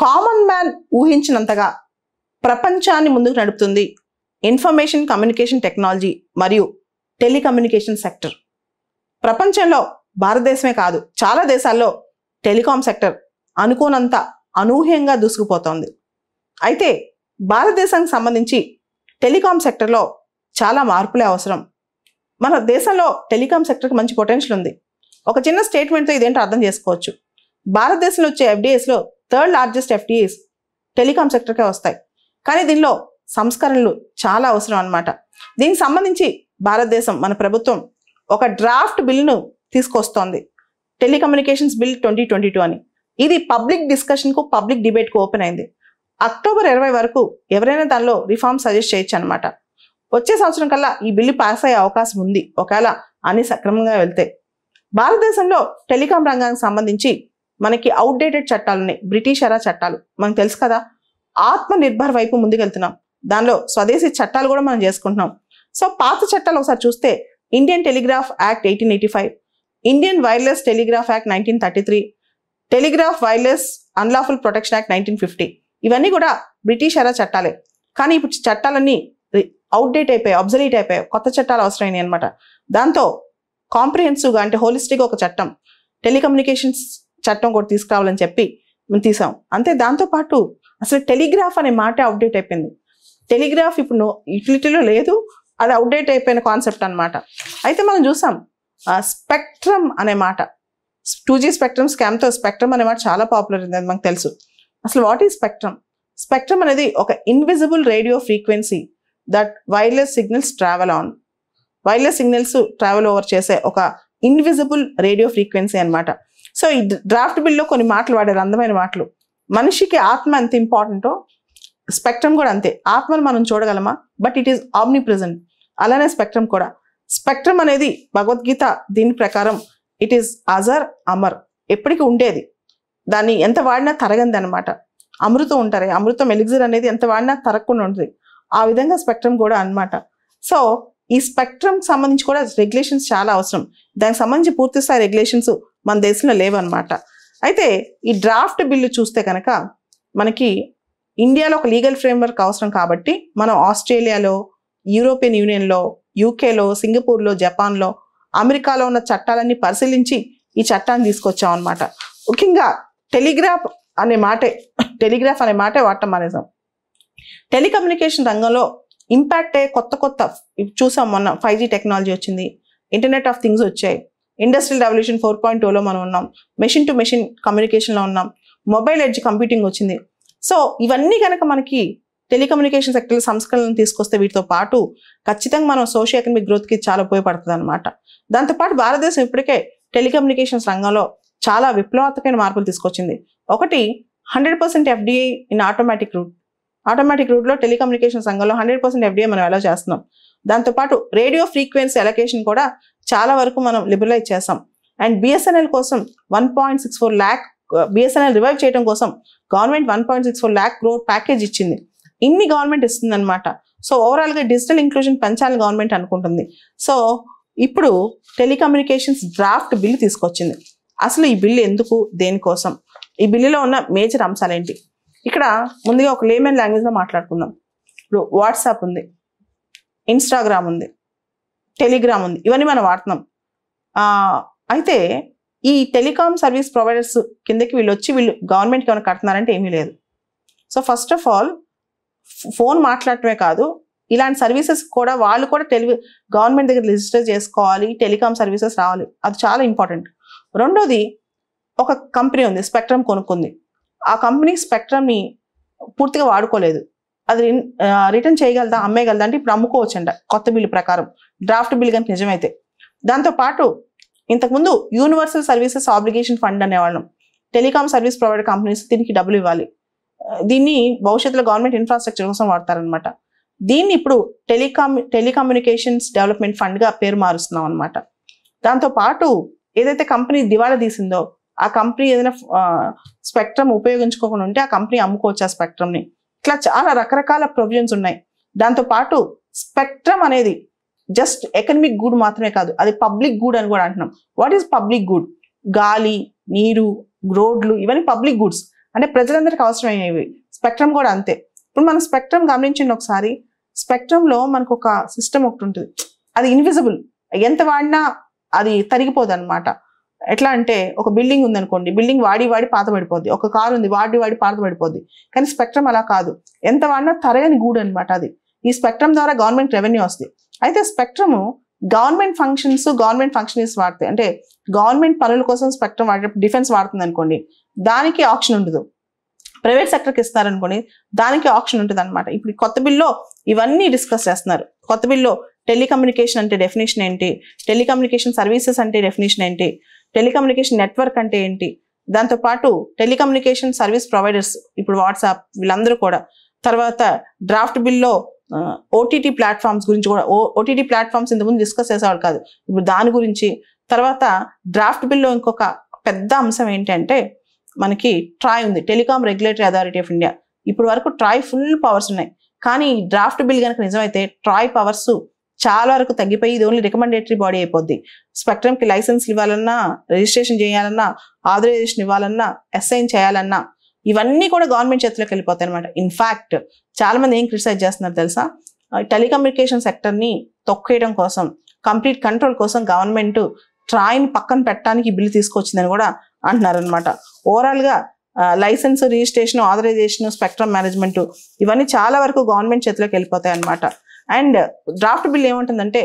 Common man ఊహించినంతగా ప్రపంచాన్ని ముందుకు నడుపుతుంది ఇన్ఫర్మేషన్ కమ్యూనికేషన్ టెక్నాలజీ మరియు టెలికమ్యూనికేషన్ సెక్టర్. ప్రపంచంలో భారతదేశమే కాదు, చాలా దేశాల్లో టెలికాం సెక్టర్ అనుకోనంత అనూహ్యంగా దూసుకుపోతోంది. అయితే భారతదేశానికి సంబంధించి టెలికాం సెక్టర్లో చాలా మార్పులే అవసరం. మన దేశంలో టెలికాం సెక్టర్కి మంచి పొటెన్షియల్ ఉంది. ఒక చిన్న స్టేట్మెంట్తో ఇదేంటో అర్థం చేసుకోవచ్చు. భారతదేశంలో వచ్చే ఎఫ్డిఐస్లో 3rd లార్జెస్ట్ ఎఫ్డిఐస్ టెలికాం సెక్టర్కే వస్తాయి. కానీ దీనిలో సంస్కరణలు చాలా అవసరం అన్నమాట. దీనికి సంబంధించి భారతదేశం మన ప్రభుత్వం ఒక డ్రాఫ్ట్ బిల్లును తీసుకొస్తోంది, టెలికమ్యూనికేషన్స్ బిల్ 2022 అని. ఇది పబ్లిక్ డిస్కషన్కు, పబ్లిక్ డిబేట్కు ఓపెన్ అయింది. అక్టోబర్ 20 వరకు ఎవరైనా దానిలో రిఫార్మ్ సజెస్ట్ చేయొచ్చు అనమాట. వచ్చే సంవత్సరం కల్లా ఈ బిల్లు పాస్ అయ్యే అవకాశం ఉంది, ఒకవేళ అన్ని సక్రమంగా వెళ్తే. భారతదేశంలో టెలికాం రంగానికి సంబంధించి మనకి అవుట్డేటెడ్ చట్టాలు ఉన్నాయి, బ్రిటిష్ ఎరా చట్టాలు మనకు తెలుసు కదా. ఆత్మ నిర్భర్ వైపు ముందుకెళ్తున్నాం, దానిలో స్వదేశీ చట్టాలు కూడా మనం చేసుకుంటున్నాం. సో పాత చట్టాలు ఒకసారి చూస్తే Indian telegraph act 1885, Indian wireless telegraph act 1933, telegraph wireless unlawful protection act 1950. ఇవన్నీ కూడా బ్రిటిష్ ఎరా చట్టాలే. కానీ ఇప్పుడు చట్టాలన్నీ అవుట్డేట్ అయిపోయాయి, అబ్సలీట్ అయిపోయాయి, కొత్త చట్టాలు అవసరమైనాయి అనమాట. దాంతో కాంప్రిహెన్సివ్గా అంటే హోలిస్టిక్గా ఒక చట్టం, టెలికమ్యూనికేషన్స్ చట్టం కూడా తీసుకురావాలని చెప్పి మేము తీసాం. అంతే, దాంతోపాటు అసలు టెలిగ్రాఫ్ అనే మాట అవుట్డేట్ అయిపోయింది. టెలిగ్రాఫ్ ఇప్పుడు యూటిలిటీలో లేదు, అది అవుట్డేట్ అయిపోయిన కాన్సెప్ట్ అనమాట. అయితే మనం చూసాం స్పెక్ట్రమ్ అనే మాట, 2G స్పెక్ట్రమ్ స్కామ్తో స్పెక్ట్రమ్ అనే మాట చాలా పాపులర్ ఉంది, అది మనకు తెలుసు. అసలు వాట్ ఈజ్ స్పెక్ట్రమ్? స్పెక్ట్రమ్ అనేది ఒక invisible radio frequency that wireless signals travel on. Wireless signals travel over చేసే ఒక ఇన్విజిబుల్ రేడియో ఫ్రీక్వెన్సీ అనమాట. సో ఈ డ్రాఫ్ట్ బిల్లో కొన్ని మాటలు వాడారు, అందమైన మాటలు. మనిషికి ఆత్మ ఎంత ఇంపార్టెంటో స్పెక్ట్రమ్ కూడా అంతే. ఆత్మను మనం చూడగలమా? But it is omnipresent. అలానే స్పెక్ట్రమ్ కూడా. స్పెక్ట్రమ్ అనేది భగవద్గీత దీని ప్రకారం ఇట్ ఈస్ అజర్ అమర్, ఎప్పటికీ ఉండేది, దాన్ని ఎంత వాడినా తరగంది అనమాట. అమృతం ఉంటారు, అమృతం ఎలిక్సిర్ అనేది ఎంత వాడినా తరగకుండా ఉంటుంది. ఆ విధంగా స్పెక్ట్రమ్ కూడా అనమాట. సో ఈ స్పెక్ట్రమ్ సంబంధించి కూడా రెగ్యులేషన్స్ చాలా అవసరం. దానికి సంబంధించి పూర్తి స్థాయి రెగ్యులేషన్స్ మన దేశంలో లేవన్నమాట. అయితే ఈ డ్రాఫ్ట్ బిల్లు చూస్తే కనుక మనకి ఇండియాలో ఒక లీగల్ ఫ్రేమ్వర్క్ అవసరం కాబట్టి మనం ఆస్ట్రేలియాలో, యూరోపియన్ యూనియన్లో, యూకేలో, సింగపూర్లో, జపాన్లో, అమెరికాలో ఉన్న చట్టాలన్నీ పరిశీలించి ఈ చట్టాన్ని తీసుకొచ్చాం అనమాట. ముఖ్యంగా టెలిగ్రాఫ్ అనే మాటే వాడటం మానేసాం. టెలికమ్యూనికేషన్ రంగంలో ఇంపాక్ట్ అయ్యే కొత్త చూసాం. మొన్న 5G టెక్నాలజీ వచ్చింది, ఇంటర్నెట్ ఆఫ్ థింగ్స్ వచ్చాయి, ఇండస్ట్రియల్ రెవల్యూషన్ 4.0లో మనం ఉన్నాం, మెషిన్ టు మెషిన్ కమ్యూనికేషన్లో ఉన్నాం, మొబైల్ ఎడ్జ్ కంప్యూటింగ్ వచ్చింది. సో ఇవన్నీ కనుక మనకి టెలికమ్యూనికేషన్ సెక్టర్లో సంస్కరణలను తీసుకొస్తే వీటితో పాటు ఖచ్చితంగా మనం సోషియో ఎకనామిక్ గ్రోత్కి చాలా ఉపయోగపడుతుంది అనమాట. దాంతోపాటు భారతదేశం ఇప్పటికే టెలికమ్యూనికేషన్స్ రంగంలో చాలా విప్లవాత్మకమైన మార్పులు తీసుకొచ్చింది. ఒకటి 100% FDI ఇన్ ఆటోమేటిక్ రూట్లో టెలికమ్యూనికేషన్స్ రంగంలో 100% FDI మనం అలౌ చేస్తున్నాం. దాంతోపాటు రేడియో ఫ్రీక్వెన్సీ అలొకేషన్ కూడా చాలా వరకు మనం లిబరలైజ్ చేస్తాం. అండ్ BSNL కోసం 1.64 lakh BSNL రివైవ్ చేయడం కోసం గవర్నమెంట్ 1.64 lakh crore ప్యాకేజ్ ఇచ్చింది. ఇన్ని గవర్నమెంట్ ఇస్తుంది అనమాట. సో ఓవరాల్గా డిజిటల్ ఇంక్లూజన్ పెంచాలని గవర్నమెంట్ అనుకుంటుంది. సో ఇప్పుడు టెలికమ్యూనికేషన్స్ డ్రాఫ్ట్ బిల్లు తీసుకొచ్చింది. అసలు ఈ బిల్లు ఎందుకు, దేనికోసం, ఈ బిల్లులో ఉన్న మేజర్ అంశాలు ఏంటి? ఇక్కడ ముందుగా ఒక లేమన్ లాంగ్వేజ్లో మాట్లాడుకుందాం. ఇప్పుడు వాట్సాప్ ఉంది, ఇన్స్టాగ్రామ్ ఉంది, టెలిగ్రామ్ ఉంది, ఇవన్నీ మనం వాడుతున్నాం. అయితే ఈ టెలికాం సర్వీస్ ప్రొవైడర్స్ కిందకి వీళ్ళు గవర్నమెంట్కి ఏమైనా కడుతున్నారంటే ఏమీ లేదు. So first of all phone మాట్లాడటమే కాదు, ఇలాంటి సర్వీసెస్ కూడా వాళ్ళు కూడా గవర్నమెంట్ దగ్గర రిజిస్టర్ చేసుకోవాలి, టెలికాం సర్వీసెస్ రావాలి, అది చాలా ఇంపార్టెంట్. రెండోది, ఒక కంపెనీ ఉంది, స్పెక్ట్రమ్ కొనుక్కుంది. ఆ కంపెనీ స్పెక్ట్రమ్ని పూర్తిగా వాడుకోలేదు, అది రిటర్న్ చేయగలదా, అమ్మేయగలదా అంటే ఇప్పుడు అమ్ముకోవచ్చు అంట కొత్త బిల్లు ప్రకారం, డ్రాఫ్ట్ బిల్ కనుక నిజమైతే. దాంతోపాటు ఇంతకుముందు యూనివర్సల్ సర్వీసెస్ ఆబ్లిగేషన్ ఫండ్ అనేవాళ్ళం. టెలికాం సర్వీస్ ప్రొవైడర్ కంపెనీస్ దీనికి డబ్బులు ఇవ్వాలి. దీన్ని భవిష్యత్తులో గవర్నమెంట్ ఇన్ఫ్రాస్ట్రక్చర్ కోసం వాడతారనమాట. దీన్ని ఇప్పుడు టెలికమ్యూనికేషన్స్ డెవలప్మెంట్ ఫండ్గా పేరు మారుస్తున్నాం అనమాట. దాంతోపాటు ఏదైతే కంపెనీ దివాళా తీసిందో ఆ కంపెనీ ఏదైనా స్పెక్ట్రమ్ ఉపయోగించుకోకుండా ఉంటే ఆ కంపెనీ అమ్ముకోవచ్చు ఆ స్పెక్ట్రమ్ని. ఇట్లా చాలా రకరకాల ప్రొవిజన్స్ ఉన్నాయి. దాంతోపాటు స్పెక్ట్రమ్ అనేది జస్ట్ ఎకనమిక్ గుడ్ మాత్రమే కాదు, అది పబ్లిక్ గుడ్ అని కూడా అంటున్నాం. What is public good? గాలి, నీరు, రోడ్లు, ఇవన్నీ పబ్లిక్ గుడ్స్. అంటే ప్రజలందరికీ అవసరమయ్యేవి. స్పెక్ట్రమ్ కూడా అంతే. ఇప్పుడు మనం స్పెక్ట్రమ్ గమనించండి ఒకసారి. స్పెక్ట్రమ్లో మనకు ఒక సిస్టమ్ ఒకటి ఉంటుంది, అది ఇన్విజిబుల్, ఎంత వాడినా అది తరిగిపోదు అనమాట. ఎట్లా అంటే ఒక బిల్డింగ్ ఉందనుకోండి, బిల్డింగ్ వాడి పాత పడిపోద్ది. ఒక కారు ఉంది, వాడి పాత పడిపోద్ది. కానీ స్పెక్ట్రమ్ అలా కాదు, ఎంత వాడినా తరగని గూడు అనమాట అది. ఈ స్పెక్ట్రమ్ ద్వారా గవర్నమెంట్ రెవెన్యూ వస్తుంది. అయితే స్పెక్ట్రమ్ గవర్నమెంట్ ఫంక్షనరీస్ వాడతాయి. అంటే గవర్నమెంట్ పనుల కోసం స్పెక్ట్రమ్ వాడేటప్పుడు డిఫెన్స్ వాడుతుంది అనుకోండి, దానికి ఆప్షన్ ఉండదు. ప్రైవేట్ సెక్టర్కి ఇస్తారనుకోండి, దానికి ఆప్షన్ ఉంటుంది అనమాట. ఇప్పుడు కొత్త బిల్లో ఇవన్నీ డిస్కస్ చేస్తున్నారు. కొత్త బిల్లో టెలికమ్యూనికేషన్ అంటే డెఫినేషన్ ఏంటి, టెలికమ్యూనికేషన్ సర్వీసెస్ అంటే డెఫినేషన్ ఏంటి, టెలికమ్యూనికేషన్ నెట్వర్క్ అంటే ఏంటి, దాంతోపాటు టెలికమ్యూనికేషన్ సర్వీస్ ప్రొవైడర్స్ ఇప్పుడు వాట్సాప్ వీళ్ళందరూ కూడా. తర్వాత డ్రాఫ్ట్ బిల్లో ఓటీటీ ప్లాట్ఫామ్స్ గురించి కూడా, ఓటీటీ ప్లాట్ఫామ్స్ ఇంతకుముందు డిస్కస్ చేసేవాళ్ళు కాదు, ఇప్పుడు దాని గురించి. తర్వాత డ్రాఫ్ట్ బిల్లో ఇంకొక పెద్ద అంశం ఏంటంటే మనకి ట్రాయ్ ఉంది, telecom regulatory authority of India. ఇప్పుడు వరకు ట్రాయ్ ఫుల్ పవర్స్ ఉన్నాయి, కానీ డ్రాఫ్ట్ బిల్ కనుక నిజమైతే ట్రాయ్ పవర్స్ చాలా వరకు తగ్గిపోయి ఇది ఓన్లీ రికమెండేటరీ బాడీ అయిపోద్ది. స్పెక్ట్రమ్కి లైసెన్స్ ఇవ్వాలన్నా, రిజిస్ట్రేషన్ చేయాలన్నా, ఆథరైజేషన్ ఇవ్వాలన్నా, అసైన్ చేయాలన్నా ఇవన్నీ కూడా గవర్నమెంట్ చేతిలోకి వెళ్ళిపోతాయి అనమాట. ఇన్ఫాక్ట్ చాలా మంది ఏం క్రిటిసైజ్ చేస్తున్నారు తెలుసా, టెలికమ్యూనికేషన్ సెక్టర్ని తొక్కేయడం కోసం, కంప్లీట్ కంట్రోల్ కోసం గవర్నమెంట్ ట్రాయ్ని పక్కన పెట్టడానికి బిల్లు తీసుకొచ్చిందని కూడా అంటున్నారు అనమాట. ఓవరాల్గా licence, registration, authorisation, spectrum management ఇవన్నీ చాలా వరకు గవర్నమెంట్ చేతిలోకి వెళ్ళిపోతాయి అనమాట. అండ్ డ్రాఫ్ట్ బిల్ ఏమంటుందంటే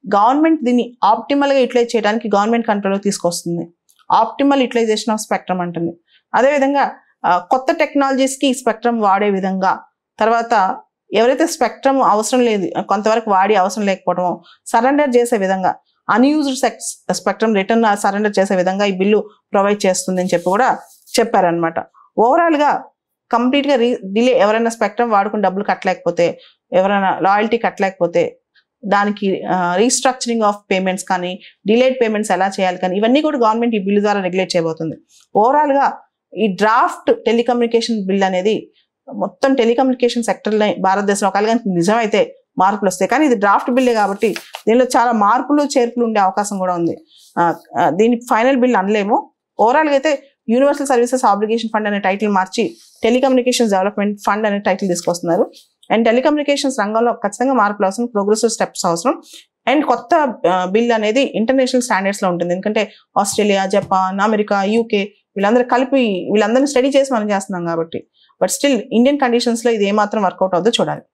గవర్నమెంట్ దీన్ని ఆప్టిమల్గా యూటిలైజ్ చేయడానికి గవర్నమెంట్ కంట్రోల్లో తీసుకొస్తుంది. ఆప్టిమల్ యూటిలైజేషన్ ఆఫ్ స్పెక్ట్రమ్ అంటుంది. అదేవిధంగా కొత్త టెక్నాలజీస్కి స్పెక్ట్రమ్ వాడే విధంగా, తర్వాత ఎవరైతే స్పెక్ట్రమ్ అవసరం లేదు, కొంతవరకు వాడి అవసరం లేకపోవడం సరెండర్ చేసే విధంగా, అన్యూజ్డ్ స్పెక్ట్రమ్ రిటర్న్ సరెండర్ చేసే విధంగా ఈ బిల్లు ప్రొవైడ్ చేస్తుంది అని చెప్పి కూడా చెప్పారనమాట. ఓవరాల్గా కంప్లీట్గా డిలే, ఎవరైనా స్పెక్ట్రమ్ వాడుకుని డబ్బులు కట్టలేకపోతే, ఎవరైనా లాయల్టీ కట్టలేకపోతే దానికి రీస్ట్రక్చరింగ్ ఆఫ్ పేమెంట్స్ కానీ, డిలేడ్ పేమెంట్స్ ఎలా చేయాలి కానీ ఇవన్నీ కూడా గవర్నమెంట్ ఈ బిల్లు ద్వారా రెగ్యులేట్ చేయబోతుంది. ఓవరాల్గా ఈ డ్రాఫ్ట్ టెలికమ్యూనికేషన్ బిల్ అనేది మొత్తం టెలికమ్యూనికేషన్ సెక్టర్లో భారతదేశంలో ఒకవేళ నిజమైతే మార్పులు వస్తాయి. కానీ ఇది డ్రాఫ్ట్ బిల్లే కాబట్టి దీనిలో చాలా మార్పులు చేర్పులు ఉండే అవకాశం కూడా ఉంది. దీని ఫైనల్ బిల్ అనలేము. ఓవరాల్గా అయితే యూనివర్సల్ సర్వీసెస్ ఆబ్లిగేషన్ ఫండ్ అనే టైటిల్ మార్చి టెలికమ్యూనికేషన్స్ డెవలప్మెంట్ ఫండ్ అనే టైటిల్ తీసుకొస్తున్నారు. అండ్ టెలికమ్యూనికేషన్స్ రంగంలో ఖచ్చితంగా మార్పులు అవసరం, ప్రోగ్రెసివ్ స్టెప్స్ అవసరం. అండ్ కొత్త బిల్ అనేది ఇంటర్నేషనల్ స్టాండర్డ్స్లో ఉంటుంది. ఎందుకంటే ఆస్ట్రేలియా, జపాన్, అమెరికా, యూకే వీళ్ళందరూ కలిపి వీళ్ళందరినీ స్టడీ చేసి మనం చేస్తున్నాం కాబట్టి. బట్ స్టిల్ ఇండియన్ కండిషన్స్లో ఇది ఏమాత్రం వర్కౌట్ అవుతుందో చూడాలి.